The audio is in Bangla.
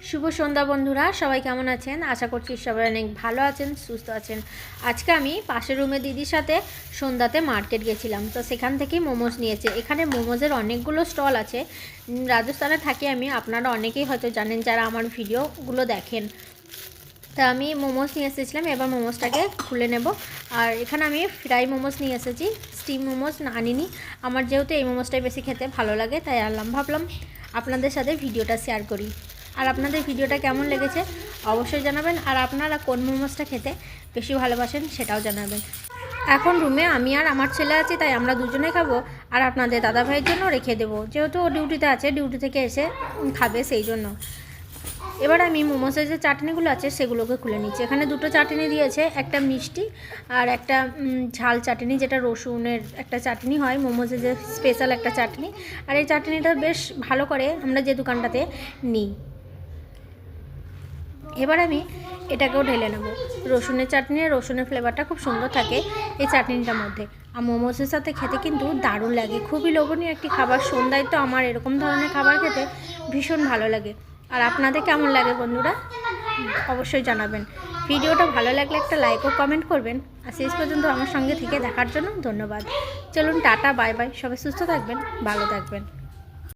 শুভ সন্ধ্যা বন্ধুরা, সবাই কেমন আছেন? আশা করছি সবাই অনেক ভালো আছেন, সুস্থ আছেন। আজকে আমি পাশের রুমে দিদির সাথে সন্ধ্যাতে মার্কেট গেছিলাম, তো সেখান থেকেই মোমোজ নিয়েছে। এখানে মোমোজের অনেকগুলো স্টল আছে। রাজস্থানে থাকি আমি, আপনারা অনেকেই হয়তো জানেন যারা আমার ভিডিওগুলো দেখেন। তা আমি মোমোজ নিয়ে এসেছিলাম, এবার মোমোজটাকে খুলে নেব। আর এখানে আমি ফ্রাই মোমোজ নিয়ে এসেছি, স্টিম মোমোজ আনিনি। আমার যেহেতু এই মোমোজটাই বেশি খেতে ভালো লাগে, তাই ভাবলাম আপনাদের সাথে ভিডিওটা শেয়ার করি। আর আপনাদের ভিডিওটা কেমন লেগেছে অবশ্যই জানাবেন, আর আপনারা কোন মোমোজটা খেতে বেশি ভালোবাসেন সেটাও জানাবেন। এখন রুমে আমি আর আমার ছেলে আছি, তাই আমরা দুজনে খাবো। আর আপনাদের দাদা ভাইয়ের জন্য রেখে দেবো, যেহেতু ও ডিউটিতে আছে, ডিউটি থেকে এসে খাবে সেই জন্য। এবার আমি মোমোসের যে চাটনিগুলো আছে সেগুলোকে খুলে নিচ্ছি। এখানে দুটো চাটনি দিয়েছে, একটা মিষ্টি আর একটা ঝাল চাটনি, যেটা রসুনের একটা চাটনি হয় মোমোসের যে স্পেশাল একটা চাটনি। আর এই চাটনিটা বেশ ভালো করে আমরা যে দোকানটাতে নিই। এবার আমি এটাকেও ঢেলে নেব। রসুনের চাটনি, রসুনের ফ্লেভারটা খুব সুন্দর থাকে এই চাটনিটার মধ্যে। আর মোমোসের সাথে খেতে কিন্তু দারুণ লাগে, খুবই লোভনীয় একটি খাবার। সন্ধ্যায় তো আমার এরকম ধরনের খাবার খেতে ভীষণ ভালো লাগে। আর আপনাদের কেমন লাগে বন্ধুরা অবশ্যই জানাবেন। ভিডিওটা ভালো লাগলে একটা লাইক ও কমেন্ট করবেন। আর শেষ পর্যন্ত আমার সঙ্গে থেকে দেখার জন্য ধন্যবাদ। চলুন টাটা, বাই বাই, সবাই সুস্থ থাকবেন, ভালো থাকবেন।